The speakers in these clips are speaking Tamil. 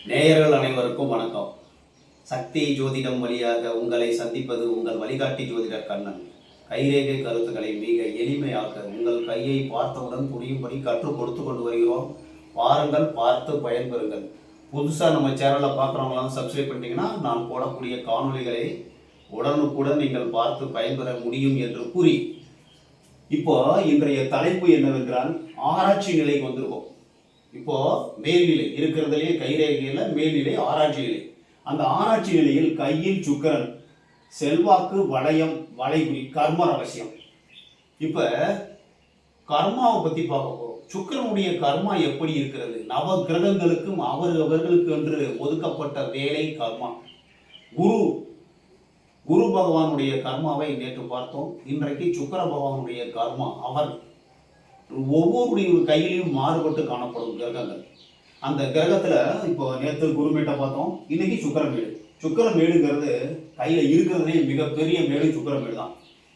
நேயர்கள் அனைவருக்கும் வணக்கம். சக்தி ஜோதிடம் வழியாக உங்களை சந்திப்பது உங்கள் வழிகாட்டி ஜோதிடர் கண்ணன். கைரேகை கருத்துக்களை மிக எளிமையாக உங்கள் கையை பார்த்தவுடன் புரியும்படி கற்றுக் கொடுத்து கொண்டு வருகிறோம். பாருங்கள், பார்த்து பயன்பெறுங்கள். புதுசாக நம்ம சேனலை பார்க்குறவங்களாம் சப்ஸ்கிரைப் பண்ணிட்டீங்கன்னா நான் போடக்கூடிய காணொலிகளை உடனுக்குடன் நீங்கள் பார்த்து பயன்பெற முடியும் என்று கூறி, இப்போ இன்றைய தலைப்பு என்னவென்றால் ஆராய்ச்சி நிலைக்கு வந்திருக்கோம். இப்போ மேல்நிலை இருக்கிறதுலே கைரேகையில மேல்நிலை ஆராய்ச்சி நிலை. அந்த ஆராய்ச்சி நிலையில் கையில் சுக்கிரன், செல்வாக்கு, வளையம், வளைகுறி, கர்ம ரகசியம். இப்ப கர்மாவை பத்தி பார்க்க போறோம். சுக்கிரனுடைய கர்மா எப்படி இருக்கிறது? நவ கிரகங்களுக்கும் அவர்களுக்கு என்று ஒதுக்கப்பட்ட வேலை கர்மா. குரு பகவானுடைய கர்மாவை நேற்று பார்த்தோம். இன்றைக்கு சுக்கிர பகவானுடைய கர்மா. அவர் ஒவ்வொரு கையிலையும் மாறுபட்டு காணப்படும் கிரகங்கள். அந்த கிரகத்துல இப்போ நேற்று குருமேட்டை பார்த்தோம், இன்னைக்கு சுக்கிரமேடு. சுக்கிரமேடுங்கிறது கையில இருக்கிறதுலே மிகப்பெரிய மேடு சுக்கிரமேடு தான்.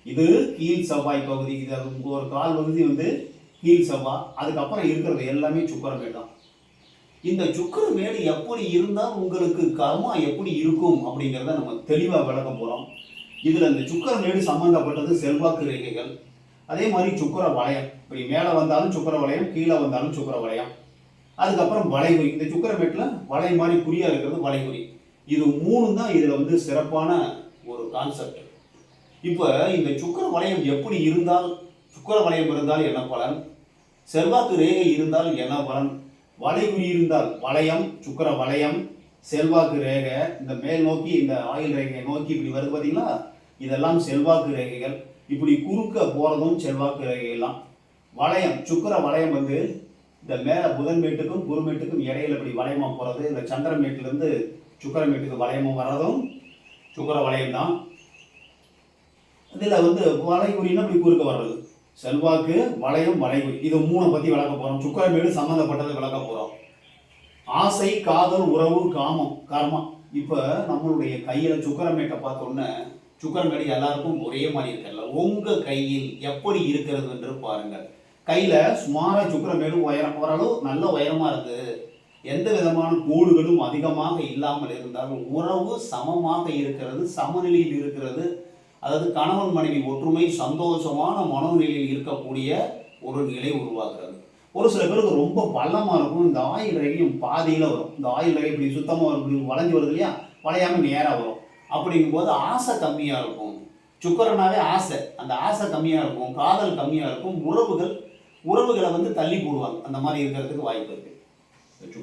இது கீழ் செவ்வாய் பகுதி, இது ஒரு கால் பகுதி வந்து கீழ் செவ்வாய், அதுக்கப்புறம் இருக்கிறது எல்லாமே சுக்கிரமேடு தான். இந்த சுக்கிரமேடு எப்படி இருந்தால் உங்களுக்கு கர்மா எப்படி இருக்கும் அப்படிங்கிறத நம்ம தெளிவா விளக்க போறோம். இதுல இந்த சுக்கிரமேடு சம்பந்தப்பட்டது செல்வாக்கு ரேகைகள், அதே மாதிரி சுக்கிர வளையம். இப்படி மேலே வந்தாலும் சுக்கிர வளையம், கீழே வந்தாலும் சுக்கிர வளையம், அதுக்கப்புறம் வளைகுறி. இந்த சுக்கிரமேட்டில் வளை மாதிரி குறியா இருக்கிறது வளைகுறி. இது மூணு தான் இதுல வந்து சிறப்பான ஒரு கான்செப்ட். இப்போ இந்த சுக்கிர வளையம் எப்படி இருந்தால், சுக்கிர வளையம் இருந்தால் என்ன பலன், செல்வாக்கு ரேகை இருந்தால் என்ன பலன், வளைகுறி இருந்தால் வளையம், சுக்கிர வளையம், செல்வாக்கு ரேகை இந்த மேல் நோக்கி இந்த ஆயுள் ரேகையை நோக்கி இப்படி வருது பார்த்தீங்களா, இதெல்லாம் செல்வாக்கு ரேகைகள். இப்படி குறுக்க போறதும் செல்வாக்கு ரேகையெல்லாம். வளையம், சுக்கிர வளையம் வந்து இந்த மேல புதன்மேட்டுக்கும் குருமேட்டுக்கும் இடையில இப்படி வளையமா போறது. இந்த சந்திரமேட்டுல இருந்து சுக்கிரமேட்டுக்கு வளையமும் வர்றதும் சுக்கிர வளையம் தான். இதுல வந்து வளைகுறின்னா இப்படி குறுக்க வர்றது. செல்வாக்கு, வளையம், வளைகுறி, இது மூணை பத்தி விளக்க போறோம். சுக்கிரமேடு சம்பந்தப்பட்டதை விளக்க போறோம். ஆசை, காதல், உறவு, காமம், கர்மா. இப்ப நம்மளுடைய கையில சுக்கிரமேட்டை பார்த்தோன்னே, சுக்கிரமேடு எல்லாருக்கும் ஒரே மாதிரி இருக்கல, உங்க கையில் எப்படி இருக்கிறது என்று பாருங்கள். கையில சுமாரா சுக்கிரமேடு உயரம், ஓரளவு நல்ல உயரமா இருக்கு, எந்த விதமான கோடுகளும் அதிகமாக இல்லாமல் இருந்தாலும் உறவு சமமாக இருக்கிறது, சமநிலையில் இருக்கிறது. அதாவது கணவன் மனைவி ஒற்றுமை, சந்தோஷமான மனநிலையில் இருக்கக்கூடிய ஒரு நிலை உருவாகிறது. ஒரு சில பேருக்கு ரொம்ப பள்ளமா இருக்கும், இந்த ஆயில் ரேகையும் பாதியில வரும். இந்த ஆயில் ரேகை இப்படி சுத்தமா இப்படி வளைஞ்சு வருது இல்லையா, வளையாம நேரா வரும். அப்படிங்கும்போது ஆசை கம்மியா இருக்கும். சுக்கிரனாவே ஆசை, அந்த ஆசை கம்மியா இருக்கும், காதல் கம்மியா இருக்கும், உறவுகளை வந்து தள்ளி போடுவாங்க. அந்த மாதிரி இருக்கிறதுக்கு வாய்ப்பு இருக்கு.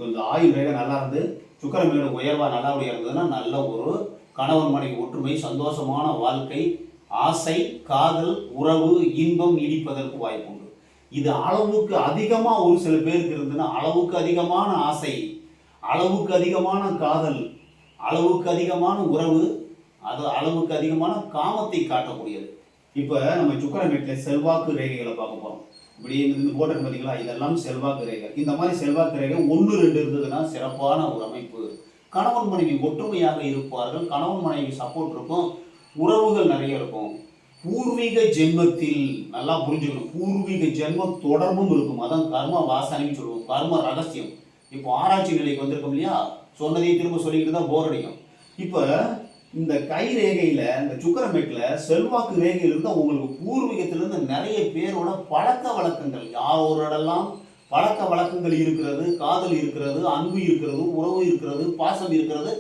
இந்த ஆயுள் ரேகை நல்லா இருந்து சுக்கிரமேடு உயர்வா நல்லபடியா இருந்ததுன்னா நல்ல ஒரு கணவன் மனைவி ஒற்றுமை, சந்தோஷமான வாழ்க்கை, ஆசை, காதல், உறவு, இன்பம் நீடிப்பதற்கு வாய்ப்பு உண்டு. இது அளவுக்கு அதிகமா ஒரு சில பேருக்கு இருந்ததுன்னா அளவுக்கு அதிகமான ஆசை, அளவுக்கு அதிகமான காதல், அளவுக்கு அதிகமான உறவு, அது அளவுக்கு அதிகமான காமத்தை காட்டக்கூடியது. இப்போ நம்ம சுக்கிரமேட்டில் செல்வாக்கு ரேகைகளை பார்க்க போறோம். இப்படி இந்த போட்டிருக்கு பார்த்தீங்களா, இதெல்லாம் செல்வாக்கு ரேகை. இந்த மாதிரி செல்வாக்கு ரேகை 1-2 இருந்ததுன்னா சிறப்பான ஒரு அமைப்பு. கணவன் மனைவி ஒற்றுமையாக இருப்பார்கள், கணவன் மனைவி சப்போர்ட் இருக்கும், உறவுகள் நிறைய இருக்கும். பூர்வீக ஜென்மத்தில் நல்லா புரிஞ்சுக்கணும், பூர்வீக ஜென்ம தொடர்பும் இருக்கும். அதான் கர்ம வாசனைன்னு சொல்லுவோம், கர்ம ரகசியம். இப்போ ஆராய்ச்சி நிலைக்கு வந்திருக்கோம் இல்லையா, சொன்னதையும் திரும்ப சொல்லிக்கிட்டு தான் போர் அடிக்கும். இப்போ இந்த கை ரேகையில, இந்த சுக்கிரமேட்டில் செல்வாக்கு ரேகையில் இருந்தால் உங்களுக்கு பூர்வீகத்திலிருந்து நிறைய பேரோட பழக்க வழக்கங்கள், யாரோடெல்லாம் பழக்க வழக்கங்கள் இருக்கிறது, காதல் இருக்கிறது, அன்பு இருக்கிறது, உறவு இருக்கிறது, பாசம் இருக்கிறது,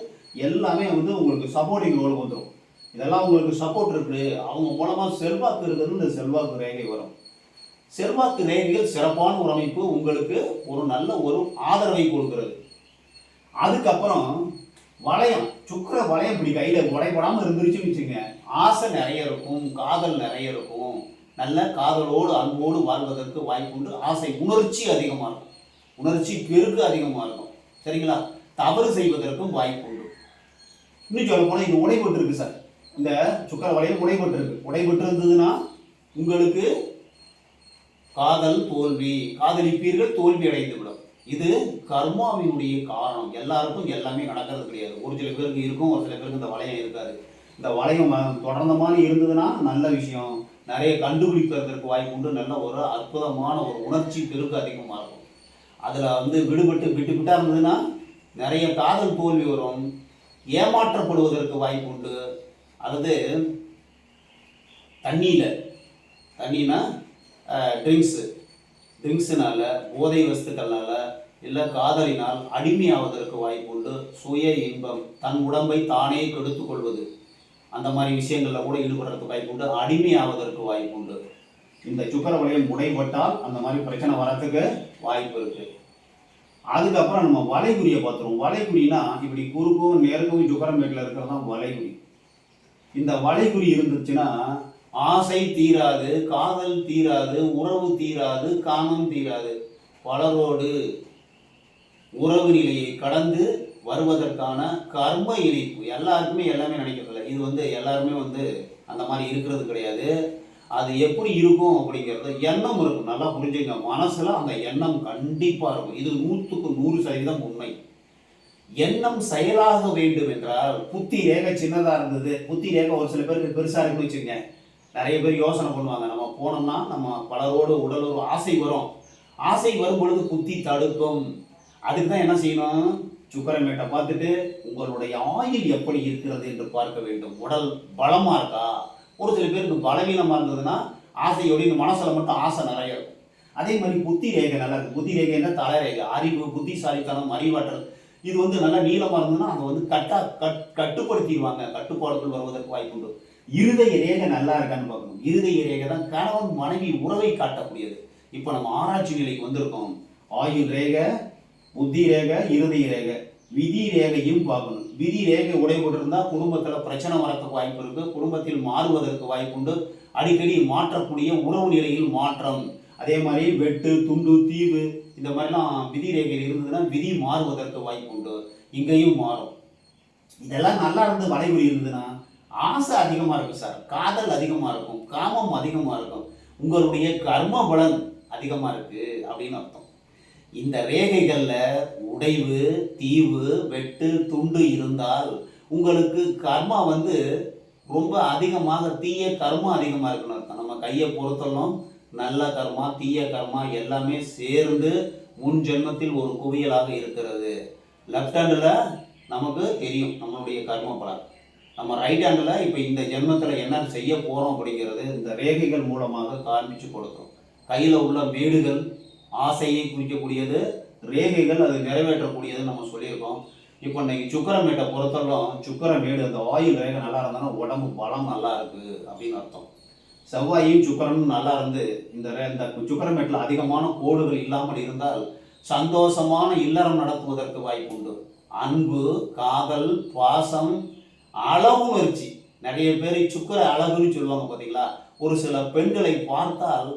எல்லாமே வந்து உங்களுக்கு சப்போர்ட்டிங் ரோல் வந்துடும். இதெல்லாம் உங்களுக்கு சப்போர்ட் இருக்கு, அவங்க மூலமா செல்வாக்கு இருக்கிறது, இந்த செல்வாக்கு ரேகை வரும். செல்வாக்கு ரேகைகள் சிறப்பான ஒரு அமைப்பு, உங்களுக்கு ஒரு நல்ல ஒரு ஆதரவை கொடுக்கிறது. அதுக்கப்புறம் வளையம், சுக்கிர வளையம் இப்படி கையில உடைபடாம இருந்துருச்சுன்னு வச்சுங்க, ஆசை நிறைய இருக்கும், காதல் நிறைய இருக்கும், நல்ல காதலோடு அன்போடு வாழ்வதற்கு வாய்ப்பு உண்டு. ஆசை, உணர்ச்சி அதிகமாக இருக்கும், உணர்ச்சி பெருக்கு அதிகமாக இருக்கும். சரிங்களா, தவறு செய்வதற்கும் வாய்ப்பு உண்டு. இன்னும் சொல்ல போனால் இது உடைபட்டு இருக்கு சார், இந்த சுக்கிர வளையம் உடைபட்டு இருக்கு. உடைபட்டு இருந்ததுன்னா உங்களுக்கு காதல் தோல்வி, காதலிப்பீர்கள், தோல்வி அடைந்து விடும். இது கர்மாவினுடைய காரணம். எல்லாருக்கும் எல்லாமே நடக்கிறது கிடையாது. ஒரு சில பேருக்கு இருக்கும், ஒரு சில பேருக்கு இந்த வளையம் இருக்காது. இந்த வளையம் தொடர்ந்த மாதிரி இருந்ததுன்னா நல்ல விஷயம், நிறைய கண்டுபிடிப்பதற்கு வாய்ப்பு உண்டு, நல்ல ஒரு அற்புதமான ஒரு உணர்ச்சி பெருக்கு அதிகமாக இருக்கும். அதில் வந்து விடுபட்டு விட்டு விட்டா இருந்ததுன்னா நிறைய காதல் தோல்வி வரும், ஏமாற்றப்படுவதற்கு வாய்ப்பு உண்டு. அதாவது தண்ணினா ட்ரிங்க்ஸுனால, போதை வஸ்துக்கள்னால, இல்லை காதலினால் அடிமையாவதற்கு வாய்ப்பு உண்டு. சுய இன்பம், தன் உடம்பை தானே கெடுத்து கொள்வது, அந்த மாதிரி விஷயங்களில் கூட ஈடுபடுறதுக்கு வாய்ப்பு உண்டு. அடிமையாவதற்கு வாய்ப்பு உண்டு. இந்த சுக்கர வளையம் உடைபட்டால் அந்த மாதிரி பிரச்சனை வரத்துக்கு வாய்ப்பு இருக்கு. அதுக்கப்புறம் நம்ம வளைகுறியை பார்த்துருவோம். வளைகுறினா இப்படி குறுக்கும் நேருக்கும் சுக்கரமேட்டில் இருக்கிறது தான் வளைகுறி. இந்த வளைகுறி இருந்துச்சுன்னா ஆசை தீராது, காதல் தீராது, உறவு தீராது, காமம் தீராது. பலரோடு உறவு நிலையை கடந்து வருவதற்கான கர்ம இணைப்பு எல்லாருக்குமே எல்லாமே நினைக்கிறதில்ல. இது எல்லாருமே அந்த மாதிரி இருக்கிறது கிடையாது. அது எப்படி இருக்கும் அப்படிங்கிறது எண்ணம் இருக்கும். நல்லா புரிஞ்சுங்க, மனசுல அந்த எண்ணம் கண்டிப்பா இருக்கும். இது 100க்கு 100% உண்மை. எண்ணம் செயலாக வேண்டும் என்றால் புத்தி ரேகை சின்னதா இருந்தது, புத்தி ரேகை ஒரு சில பேருக்கு பெருசா இருக்குன்னு வச்சுங்க. நிறைய பேர் யோசனை பண்ணுவாங்க, நம்ம போனோம்னா நம்ம பலரோடு உடலோடு ஆசை வரும். ஆசை வரும் பொழுது புத்தி தடுக்கும். அதுக்கு தான் என்ன செய்யணும், சுக்கரமேட்டை பார்த்துட்டு உங்களுடைய ஆயுள் எப்படி இருக்கிறது என்று பார்க்க வேண்டும். உடல் பலமா இருக்கா? ஒரு சில பேருக்கு பலவீனமாக இருந்ததுன்னா ஆசையோடு இந்த மனசில் மட்டும் ஆசை நிறைய இருக்கும். அதே மாதிரி புத்தி ரேகை நல்லா இருக்கும். புத்தி ரேகைன்னா தலைரேகை, அறிவு, புத்திசாலித்தனம், அறிவாற்றல். இது நல்லா நீளமாக இருந்ததுன்னா அதை கட்டுப்படுத்திடுவாங்க. கட்டுப்பாடுகள் வருவதற்கு வாய்ப்பு உண்டு. இருதய ரேகை நல்லா இருக்கான்னு பார்க்கணும். இருதய ரேகை தான் கணவன் மனைவி உறவை காட்டக்கூடியது. இப்போ நம்ம ஆராய்ச்சி நிலைக்கு வந்திருக்கோம். ஆயுள் ரேகை, புத்தி ரேகை, இருதய ரேகை, விதி ரேகையும் பார்க்கணும். விதி ரேகை உடைபட்டிருந்தால் குடும்பத்தில் பிரச்சனை வரத்துக்கு வாய்ப்பு இருக்கு. குடும்பத்தில் மாறுவதற்கு வாய்ப்பு உண்டு. அடிக்கடி மாற்றக்கூடிய உறவு நிலையில் மாற்றம். அதே மாதிரி வெட்டு, துண்டு, தீவு இந்த மாதிரிலாம் விதி ரேகையில் இருந்ததுன்னா விதி மாறுவதற்கு வாய்ப்பு உண்டு. இங்கேயும் மாறும். இதெல்லாம் நல்லா இருந்து வளைகுறி இருந்ததுன்னா ஆசை அதிகமாக இருக்கும் சார், காதல் அதிகமாக இருக்கும், காமம் அதிகமாக இருக்கும், உங்களுடைய கர்ம பலன் அதிகமாக இருக்கு அப்படின்னு அர்த்தம். இந்த ரேகைகளில் உடைவு, தீவு, வெட்டு, துண்டு இருந்தால் உங்களுக்கு கர்மா ரொம்ப அதிகமாக, தீய கர்மா அதிகமாக இருக்குன்னு அர்த்தம். நம்ம கையை பொறுத்தலும் நல்ல கர்மா, தீய கர்மா எல்லாமே சேர்ந்து முன் ஜென்மத்தில் ஒரு குவியலாக இருக்கிறது. லெஃப்ட் ஹேண்டில் நமக்கு தெரியும் நம்மளுடைய கர்ம பலன். நம்ம ரைட் ஹேண்டில் இப்போ இந்த ஜென்மத்தில் என்ன செய்ய போகிறோம் அப்படிங்கிறது இந்த ரேகைகள் மூலமாக காண்பிச்சு கொடுக்கும். கையில் உள்ள மேடுகள் ஆசையை குறிக்கக்கூடியது, ரேகைகள் அது நிறைவேற்றக்கூடியது நம்ம சொல்லியிருக்கோம். இப்போ இன்னைக்கு சுக்கரமேட்டை பொறுத்தவரைக்கும் சுக்கரமேடு அந்த ஆயுள் ரேகை நல்லா இருந்தாலும் உடம்பு பலம் நல்லா இருக்கு அப்படின்னு அர்த்தம். செவ்வாயும் சுக்கரனும் நல்லா இருந்து இந்த சுக்கரமேட்டில் அதிகமான கோடுகள் இல்லாமல் இருந்தால் சந்தோஷமான இல்லறம் நடத்துவதற்கு வாய்ப்பு உண்டு. அன்பு, காதல், பாசம், அளவு முயற்சி. நிறைய பேர் சுக்கர அழகுன்னு சொல்லுவாங்க பார்த்தீங்களா. ஒரு சில பெண்களை பார்த்தால்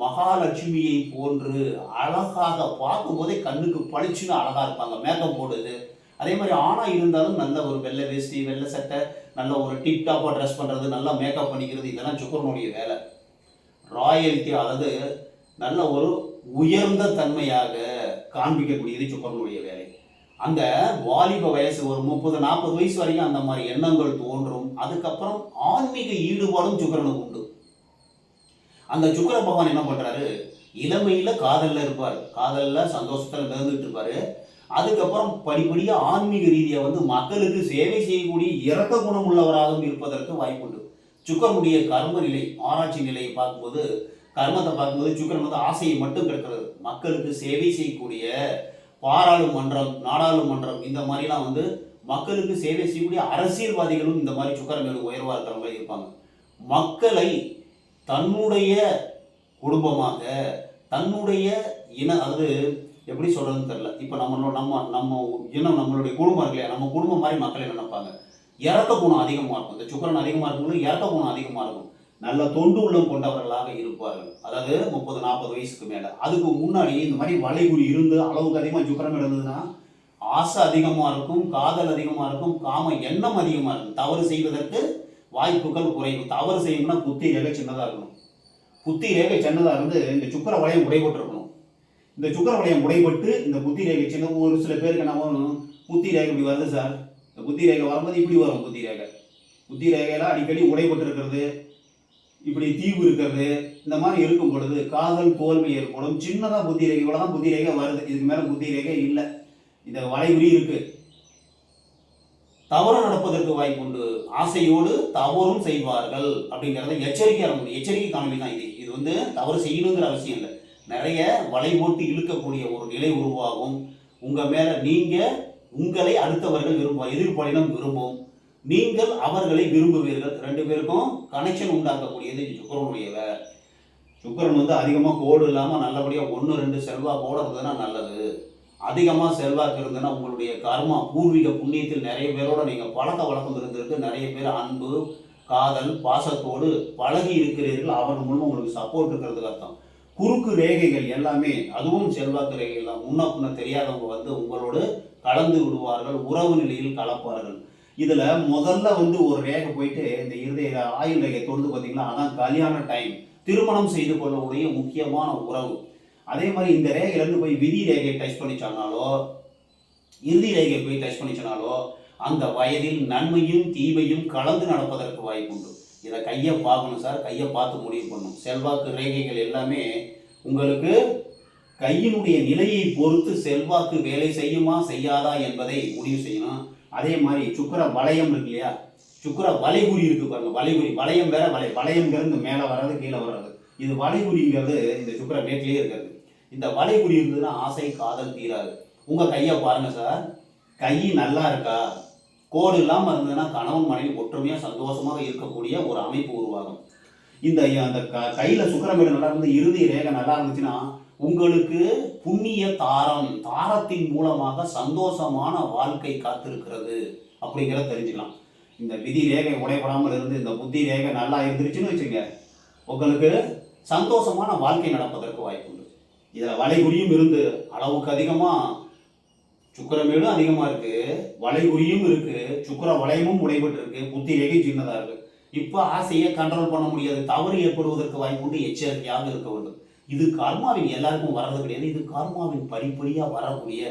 மகாலட்சுமியை போன்று அழகாக பார்க்கும்போதே கண்ணுக்கு பளிச்சுன்னு அழகாக இருப்பாங்க, மேக்கப் போடுது. அதே மாதிரி ஆணாக இருந்தாலும் நல்ல ஒரு வெள்ளை வேஷ்டி, வெள்ளை சட்டை, நல்ல ஒரு டிப்டாப்பாக ட்ரெஸ் பண்ணுறது, நல்லா மேக்கப் பண்ணிக்கிறது, இதெல்லாம் சுக்கரனுடைய வேலை. ராயல்ட்டி, அதாவது நல்ல ஒரு உயர்ந்த தன்மையாக காண்பிக்கக்கூடியது சுக்கரனுடைய வேலை. அந்த வாலிப வயசு ஒரு 30-40 வயசு வரைக்கும் அந்த மாதிரி எண்ணங்கள் தோன்றும். அதுக்கப்புறம் ஆன்மீக ஈடுபாடும் சுக்கரனுக்கு உண்டு. அந்த சுக்கர பகவான் என்ன பண்றாரு, இளமையில காதல்ல இருப்பார், காதல்ல சந்தோஷத்துல இருந்துட்டு இருப்பாரு. அதுக்கப்புறம் படிப்படியா ஆன்மீக ரீதியா மக்களுக்கு சேவை செய்யக்கூடிய இரக்க குணம் உள்ளவராகவும் இருப்பதற்கு வாய்ப்புண்டு. சுக்கரனுடைய கர்ம நிலை, ஆராய்ச்சி நிலையை பார்க்கும்போது, கர்மத்தை பார்க்கும்போது சுக்கரன் ஆசையை மட்டும் கிடைக்கிறது. மக்களுக்கு சேவை செய்யக்கூடிய பாராளுமன்றம், நாடாளுமன்றம் இந்த மாதிரிலாம் மக்களுக்கு சேவை செய்யக்கூடிய அரசியல்வாதிகளும் இந்த மாதிரி சுக்கரமேடு உயர்வா இருக்கிறவங்க இருப்பாங்க. மக்களை தன்னுடைய குடும்பமாக, தன்னுடைய அதாவது எப்படி சொல்றதுன்னு தெரியல. இப்போ நம்ம இனம், நம்மளுடைய குடும்பம் இருக்கு இல்லையா, நம்ம குடும்பம் மாதிரி மக்களை நினைப்பாங்க. இறக்க குணம் அதிகமாக இருக்கும். இந்த சுக்கரன் அதிகமாக இருக்கும்போது இறக்க குணம் அதிகமாக இருக்கும். நல்ல தொண்டு உள்ளம் கொண்டவர்களாக இருப்பார்கள். அதாவது 30-40 வயசுக்கு மேலே. அதுக்கு முன்னாடி இந்த மாதிரி வளைகுறி இருந்து அளவுக்கு அதிகமாக சுக்கரம் இருந்ததுன்னா ஆசை அதிகமாக இருக்கும், காதல் அதிகமாக இருக்கும், காம எண்ணம் அதிகமாக இருக்கும். தவறு செய்வதற்கு வாய்ப்புகள் குறைவு. தவறு செய்யணும்னா புத்தி ரேகை சின்னதாக இருக்கணும். புத்தி ரேகை சின்னதாக இருந்து இந்த சுக்கர வளையம் உடைபட்டிருக்கணும். இந்த சுக்கர வளையம் உடைபட்டு இந்த புத்தி ரேகை சின்ன, ஒரு சில பேருக்கு என்ன பண்ணணும், புத்தி ரேகை இப்படி வருது சார், இந்த புத்தி ரேகை வரும்போது இப்படி வரும். புத்தி ரேகையெல்லாம் அடிக்கடி உடைபட்டு இருக்கிறது, இப்படி தீவு இருக்கிறது, இந்த மாதிரி இருக்கும் பொழுது காதல் தோல்வி ஏற்படும். சின்னதாக புத்தி ரேகை, இவ்வளோதான் புத்தி ரேகை வருது, இதுக்கு மேலே புத்தி ரேகை இல்லை. இந்த வளைகுறி இருக்கு. தவறு நடப்பதற்கு வாய்ப்பு உண்டு. ஆசையோடு தவறும் செய்வார்கள் அப்படிங்கிறத எச்சரிக்கை காணொலி தான் இது. இது வந்து தவறு செய்யணுங்கிற அவசியம் இல்லை. நிறைய வலை போட்டு இழுக்கக்கூடிய ஒரு நிலை உருவாகும். உங்க மேல நீங்க உங்களை அடுத்தவர்கள் எதிர்பாலினம் விரும்பும், நீங்கள் அவர்களை விரும்புவீர்கள். ரெண்டு பேருக்கும் கனெக்ஷன் உண்டாக்கக்கூடியது சுக்கிரனுடைய வேலை. சுக்கிரன் வந்து அதிகமாக கோடு இல்லாமல் நல்லபடியாக 1-2 செல்வாக்கோடு இருந்ததுன்னா நல்லது. அதிகமாக செல்வாக்கு இருந்ததுன்னா உங்களுடைய கர்மா பூர்வீக புண்ணியத்தில் நிறைய பேரோட நீங்கள் பழக்க வழக்கம் இருந்திருக்கு. நிறைய பேர் அன்பு, காதல், பாசத்தோடு பழகி இருக்கிறீர்கள். அவர்கள் மூலம் உங்களுக்கு சப்போர்ட் இருக்கிறதுக்கு அர்த்தம். குறுக்கு ரேகைகள் எல்லாமே, அதுவும் செல்வாக்கு ரேகைகள் தான். முன்ன பின்ன தெரியாதவங்க வந்து உங்களோடு கலந்து விடுவார்கள், உறவு நிலையில் கலப்பார்கள். இதில் முதல்ல வந்து ஒரு ரேகை போயிட்டு இந்த இருதய ஆயுள் ரேகை தொடுத்து பார்த்தீங்கன்னா அதான் கல்யாண டைம், திருமணம் செய்து கொள்ளக்கூடிய முக்கியமான உறவு. அதே மாதிரி இந்த ரேகையிலேருந்து போய் விதி ரேகையை டச் பண்ணிச்சானாலோ இறுதி ரேகையை போய் டச் பண்ணிச்சனாலோ அந்த வயதில் நன்மையும் தீமையும் கலந்து நடப்பதற்கு வாய்ப்பு உண்டு. இதை கையை பார்க்கணும் சார், கையை பார்த்து முடிவு பண்ணணும். செல்வாக்கு ரேகைகள் எல்லாமே உங்களுக்கு கையினுடைய நிலையை பொறுத்து செல்வாக்கு வேலை செய்யுமா செய்யாதா என்பதை முடிவு செய்யணும். அதே மாதிரி சுக்கிர வளையம் இருக்கு இல்லையா, சுக்கிர வளைகுறி இருக்கு பாருங்க. வளைகுறி வளையம் வேற, வளையம்ங்கிறது மேலே வர்றது கீழே வர்றது. இது வளைகுறிங்கிறது இந்த சுக்கிர வேட்டிலே இருக்கிறது. இந்த வளைகுறி இருந்ததுன்னா ஆசை காதல் தீராது. உங்க கையை பாருங்க சார், கை நல்லா இருக்கா, கோடு இல்லாமல் இருந்ததுன்னா கணவன் மனைவி ஒற்றுமையாக சந்தோஷமாக இருக்கக்கூடிய ஒரு அமைப்பு உருவாகும். அந்த கையில் சுக்கிரமேடு நல்லா இருந்து இறுதி ரேகை நல்லா இருந்துச்சுன்னா உங்களுக்கு புண்ணிய தாரத்தின் மூலமாக சந்தோஷமான வாழ்க்கை காத்திருக்கிறது அப்படிங்கிறத தெரிஞ்சுக்கலாம். இந்த விதி ரேகை உடைபடாமல் இருந்து இந்த புத்தி ரேகை நல்லா இருந்துருச்சுன்னு வச்சுங்க, உங்களுக்கு சந்தோஷமான வாழ்க்கை நடப்பதற்கு வாய்ப்பு உண்டு. இதில் வளைகுறியும் இருந்து அளவுக்கு அதிகமாக சுக்கிரமேடும் அதிகமாக இருக்கு, வளைகுறியும் இருக்கு, சுக்கிர வளையமும் உடைபட்டு இருக்கு, புத்தி ரேகை சின்னதாக இருக்கு. இப்போ ஆசையை கண்ட்ரோல் பண்ண முடியாது, தவறு ஏற்படுவதற்கு வாய்ப்பு உண்டு. எச்சரிக்கையாக இருக்க வேண்டும். இது கர்மாவின் எல்லாருக்கும் வர்றது கிடையாது. இது கர்மாவின் படிப்படியாக வரக்கூடிய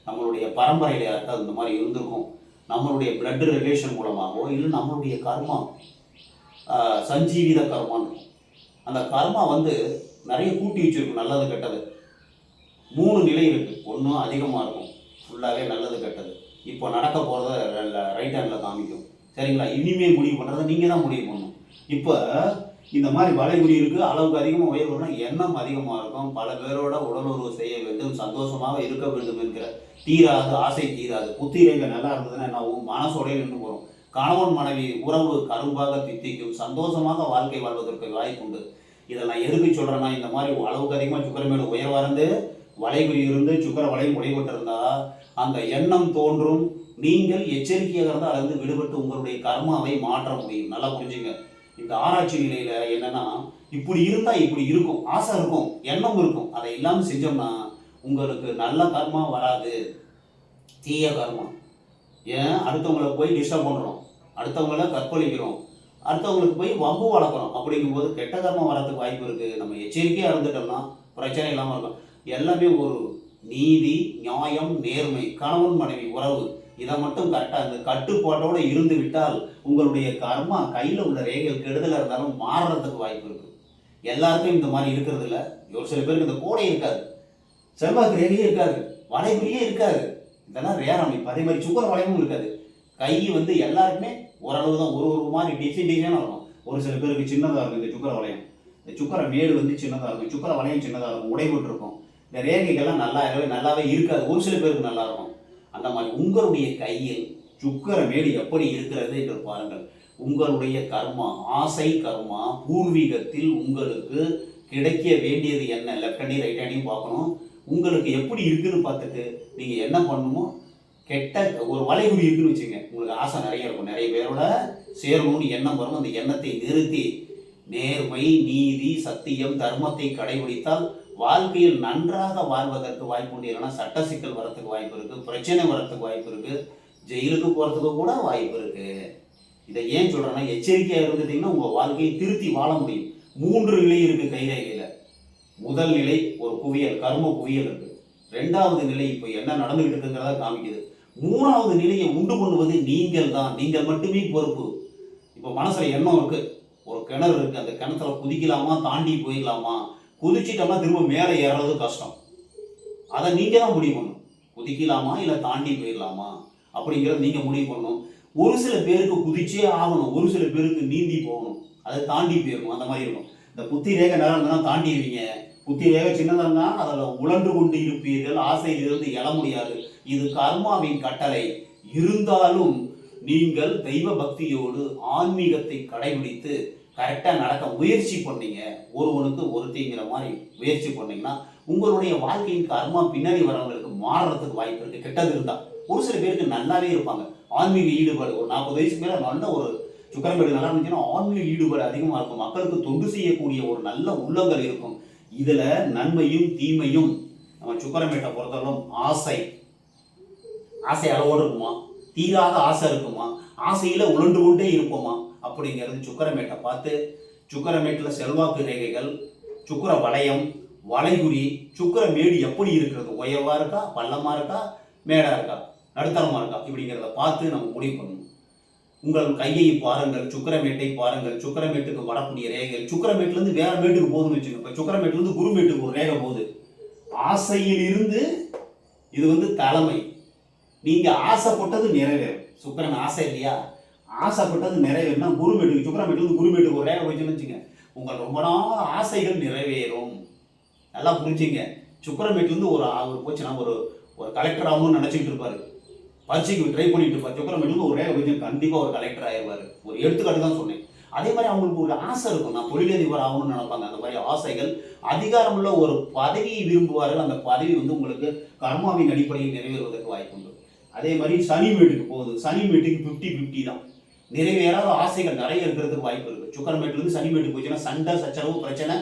நம்மளுடைய பரம்பரையில யாருக்காவது இந்த மாதிரி இருந்திருக்கும். நம்மளுடைய பிளட் ரிலேஷன் மூலமாகவோ இல்லை நம்மளுடைய கர்மா சஞ்சீவித கர்மான்னு அந்த கர்மா வந்து நிறைய கூட்டி வச்சிருக்கும், நல்லது கெட்டது. 3 நிலை இருக்கு. ஒன்றும் அதிகமாக இருக்கும், ஃபுல்லாகவே நல்லது கெட்டது. இப்போ நடக்க போகிறத ரைட் ஹேண்டில் காமிக்கும். சரிங்களா? இனிமேல் முடிவு பண்ணுறதை நீங்கள் தான் முடிவு பண்ணணும். இப்போ இந்த மாதிரி வளைகுறி இருக்குது, அளவுக்கு அதிகமாக உயர்வுனா எண்ணம் அதிகமாக இருக்கும். பல பேரோட உடலுறவு செய்ய வேண்டும், சந்தோஷமாக இருக்க வேண்டும் என்கிற தீராது ஆசை தீராது. புத்தி ரேகை நல்லா இருந்ததுன்னா என்ன ஆகும், மனசோடையே நின்று போகிறோம். கணவன் மனைவி உறவு கரும்பாக தித்திக்கும், சந்தோஷமாக வாழ்க்கை வாழ்வதற்கு வாய்ப்பு உண்டு. இதை நான் எதுக்கு சொல்கிறேன்னா, இந்த மாதிரி அளவுக்கு அதிகமாக சுக்கிரமேடு உயர்வாக இருந்து வளைகுறி இருந்து சுக்கிர வளையம் உடைபட்டிருந்தா அந்த எண்ணம் தோன்றும். நீங்கள் எச்சரிக்கையாக இருந்தால் அதிலிருந்து விடுபட்டு உங்களுடைய கர்மாவை மாற்ற முடியும். நல்லா புரிஞ்சுங்க. இந்த ஆராய்ச்சி நிலையில என்னன்னா, இப்படி இருந்தா இப்படி இருக்கும், ஆசை இருக்கும், எண்ணம் இருக்கும். அதை இல்லாமல் செஞ்சோம்னா உங்களுக்கு நல்ல கர்மா வராது, தீய கர்மா. ஏன் அடுத்தவங்களை போய் டிஸ்டர்ப் பண்றோம், அடுத்தவங்களை கற்பழிக்கிறோம், அடுத்தவங்களுக்கு போய் வம்பு வளர்க்குறோம். அப்படிங்கும்போது கெட்ட கர்மா வரதுக்கு வாய்ப்பு இருக்கு. நம்ம எச்சரிக்கையா இருந்துட்டோம்னா பிரச்சனை இல்லாமல் இருக்கும். எல்லாமே ஒரு நீதி, நியாயம், நேர்மை, கணவன் மனைவி உறவு, இதை மட்டும் கரெக்டாக இந்த கட்டுப்பாட்டோடு இருந்து விட்டால் உங்களுடைய கர்மா கையில் உள்ள ரேகைகள் கெடுதலாக இருந்தாலும் மாறுறதுக்கு வாய்ப்பு இருக்குது. எல்லாருக்கும் இந்த மாதிரி இருக்கிறது இல்லை. ஒரு சில பேருக்கு இந்த கோடை இருக்காது, செல்வாக்கு ரேகையே இருக்காது, வளைகுறியே இருக்காது. இதெல்லாம் ரேர் அமைப்பு. அதே மாதிரி சுக்கிர வளையமும் இருக்காது. கை வந்து எல்லாருக்குமே ஓரளவு தான், ஒரு மாதிரி டிசைனாக இருக்கும். ஒரு சில பேருக்கு சின்னதாக இருக்கும் இந்த சுக்கிர வளையம். இந்த சுக்கிர மேடு வந்து சின்னதாக இருக்கும், சுக்கிர வளையம் சின்னதாக இருக்கும், உடைபட்டு இருக்கும். இந்த ரேகைகள்லாம் நல்லாவே இருக்காது. ஒரு சில பேருக்கு நல்லா இருக்கும். அந்த மாதிரி உங்களுடைய கையில் சுக்கிர மேடு எப்படி இருக்கிறது என்று பாருங்கள். உங்களுடைய கர்மா, ஆசை கர்மா பூர்வீகத்தில் உங்களுக்கு கிடைக்க வேண்டியது என்ன, லெஃப்ட் ஹேண்டையும் ரைட் ஹேண்டையும் பார்க்கணும். உங்களுக்கு எப்படி இருக்குன்னு பார்த்துட்டு நீங்கள் என்ன பண்ணணுமோ, கெட்ட ஒரு வளைகுறி இருக்குன்னு வச்சுங்க, உங்களுக்கு ஆசை நிறைய இருக்கும், நிறைய பேரோட சேரணும்னு எண்ணம் வரும். அந்த எண்ணத்தை நிறுத்தி நேர்மை, நீதி, சத்தியம், தர்மத்தை கடைபிடித்தால் வாழ்க்கையில் நன்றாக வாழ்வதற்கு வாய்ப்பு உண்டு. இல்லைன்னா சட்ட சிக்கல் வரத்துக்கு வாய்ப்பு இருக்குது, பிரச்சனை வரத்துக்கு வாய்ப்பு இருக்குது, ஜெயிலுக்கு போகிறதுக்கு கூட வாய்ப்பு இருக்குது. இதை ஏன் சொல்கிறேன்னா, எச்சரிக்கையாக இருந்துட்டிங்கன்னா உங்கள் வாழ்க்கையை திருத்தி வாழ முடியும். 3 நிலை இருக்குது கைரேகையில். முதல் நிலை ஒரு குவியல், கர்ம குவியல் இருக்குது. 2வது நிலை இப்போ என்ன நடந்துகிட்டு இருக்குங்கிறத காமிக்குது. 3வது நிலையை உண்டு பண்ணுவது நீங்கள் தான், நீங்கள் மட்டுமே பொறுப்பு. இப்போ மனசில் எண்ணம் இருக்குது, ஒரு கிணறு இருக்குது, அந்த கிணத்துல குதிக்கலாமா, தாண்டி போயிடலாமா, குதிச்சிட்டோம்னா திரும்ப மேலே ஏறது கஷ்டம். அதை நீங்கள் தான் முடிவு பண்ணணும். குதிக்கலாமா இல்லை தாண்டி போயிடலாமா அப்படிங்கிறத நீங்கள் முடிவு பண்ணணும். ஒரு சில பேருக்கு குதிச்சே ஆகணும், ஒரு சில பேருக்கு நீந்தி போகணும், அதை தாண்டி போயிடணும். அந்த மாதிரி இருக்கும். இந்த புத்தி ரேகை நேரம் இருந்தால் தாண்டிடுவீங்க. புத்தி ரேகை சின்னதாக இருந்தால் அதில் உழன்று கொண்டு இருப்பீர்கள், ஆசையிலிருந்து எழ முடியாது. இது கர்மாவின் கட்டளை. இருந்தாலும் நீங்கள் தெய்வ பக்தியோடு ஆன்மீகத்தை கடைபிடித்து கரெக்டாக நடக்க முயற்சி பண்ணீங்க, ஒருவனுக்கு ஒருத்திங்கிற மாதிரி முயற்சி பண்ணீங்கன்னா உங்களுடைய வாழ்க்கையின் கர்மா பின்னாடி வரவங்களுக்கு மாறுறதுக்கு வாய்ப்பு இருக்குது. கெட்டது இருந்தால் ஒரு சில பேருக்கு நல்லாவே இருப்பாங்க. ஆன்மீக ஈடுபாடு ஒரு 40 வயசுக்கு மேலே நல்ல ஒரு சுக்கரமேடு நல்லா இருந்துச்சுன்னா ஆன்மீக ஈடுபாடு அதிகமாக இருக்கும். மக்களுக்கு தொண்டு செய்யக்கூடிய ஒரு நல்ல உள்ளங்கள் இருக்கும். இதில் நன்மையும் தீமையும் நம்ம சுக்கரமேட்டை பொறுத்தவரைக்கும் ஆசை அளவோடு இருக்குமா, தீராத ஆசை இருக்குமா, ஆசையில் உழண்டு கொண்டே இருப்போமா அப்படிங்கிறது சுக்கரமேட்டை பார்த்து. சுக்கரமேட்டில் செல்வாக்கு ரேகைகள், சுக்கர வளையம், வளைகுறி, சுக்கரமேடு எப்படி இருக்கிறது, உயர்வாக இருக்கா, பள்ளமாக இருக்கா, மேடாக இருக்கா, நடுத்தரமாக இருக்கா, இப்படிங்கிறத பார்த்து நம்ம முடிவு பண்ணணும். உங்கள் கையை பாருங்கள், சுக்கரமேட்டை பாருங்கள். சுக்கரமேட்டுக்கு வரக்கூடிய ரேகைகள் சுக்கரமேட்டிலேருந்து வேற மேட்டுக்கு போகுதுன்னு வச்சுக்கோங்க. இப்போ சுக்கரமேட்டிலேருந்து குருமேட்டுக்கு ஒரு ரேகை போகுது. ஆசையில் இருந்து இது தலைமை. நீங்கள் ஆசைப்பட்டது நிறைவேறும். சுக்கரன் ஆசை இல்லையா, ஆசைப்பட்டது நிறைவேறும்னா குருமேட்டுக்கு சுக்கரமேட்டுலேருந்து குருமேட்டுக்கு ஒரு ரேகை வச்சுன்னு வச்சுங்க, உங்கள் ரொம்ப நாள் ஆசைகள் நிறைவேறும். நல்லா புரிஞ்சுங்க. சுக்கரமேட்டிலேருந்து ஒரு போச்சுன்னா ஒரு கலெக்டர் ஆகணும்னு நினச்சிக்கிட்டு இருப்பாரு, பரீட்சைக்கு ட்ரை பண்ணிட்டு இருப்பார். சுக்கரமேட்டிலேருந்து ஒரு ரேகை வச்சு கண்டிப்பாக ஒரு கலெக்டர் ஆயிடுவார். ஒரு எடுத்துக்காட்டு தான் சொன்னேன். அதே மாதிரி அவங்களுக்கு ஒரு ஆசை இருக்கும், நான் தொழிலதிபர் ஆகணும்னு நினைப்பாங்க. அந்த மாதிரி ஆசைகள், அதிகாரமுள்ள ஒரு பதவியை விரும்புவார்கள். அந்த பதவி உங்களுக்கு கர்மாவின் அடிப்படையில் நிறைவேறுவதற்கு வாய்ப்பு உண்டு. அதே மாதிரி சனி மேட்டுக்கு போகுது. சனி மேட்டுக்கு 50-50 தான். நிறைவேறாத ஆசைகள் நிறைய இருக்கிறதுக்கு வாய்ப்பு இருக்குது. சுக்கரமேட்டிலேருந்து சனி மேட்டுக்கு போச்சுன்னா சண்டை, சச்சரவு, பிரச்சனை,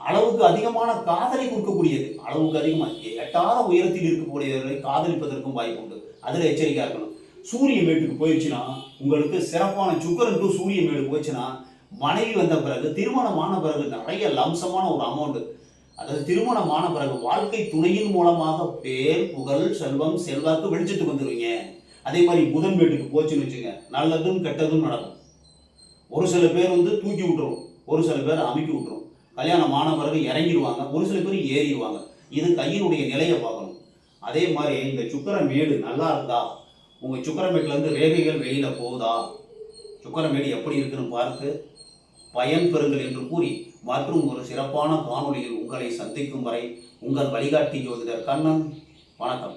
அளவுக்கு அதிகமான காதலை கொடுக்கக்கூடியது. அளவுக்கு அதிகமாக எட்டாத உயரத்தில் இருக்கக்கூடியவர்களை காதலிப்பதற்கும் வாய்ப்பு உண்டு. அதில் எச்சரிக்கையாக இருக்கணும். சூரிய மேட்டுக்கு போயிடுச்சுன்னா உங்களுக்கு சிறப்பான சுக்கரன் டு சூரிய மேடு போயிடுச்சுன்னா மனைவி வந்த பிறகு, திருமணமான பிறகு நிறைய லம்சமான ஒரு அமௌண்ட், அதாவது திருமணமான பிறகு வாழ்க்கை துணையின் மூலமாக பேர், புகழ், செல்வம், செல்வாக்கு வெளிச்சத்துக்கு வந்துடுவீங்க. அதே மாதிரி புதன் மேட்டுக்கு போச்சுன்னு வச்சுங்க, நல்லதும் கெட்டதும் நடக்கும். ஒரு சில பேர் தூக்கி விட்டுரும், ஒரு சில பேர் அமுக்கி விட்டுரும். கல்யாணம் ஆன பிறகு இறங்கிடுவாங்க, ஒரு சில பேர் ஏறிடுவாங்க. இது கையினுடைய நிலையை பார்க்கணும். அதே மாதிரி இந்த சுக்கரமேடு நல்லா இருந்தா, உங்கள் சுக்கரமேட்டிலேருந்து ரேகைகள் வெளியில் போகுதா, சுக்கரமேடு எப்படி இருக்குன்னு பார்த்து பயன் பெறுங்கள் என்று கூறி மற்றும் ஒரு சிறப்பான காணொளியில் உங்களை சந்திக்கும் வரை உங்கள் வழிகாட்டி ஜோதிடர் கண்ணன். வணக்கம்.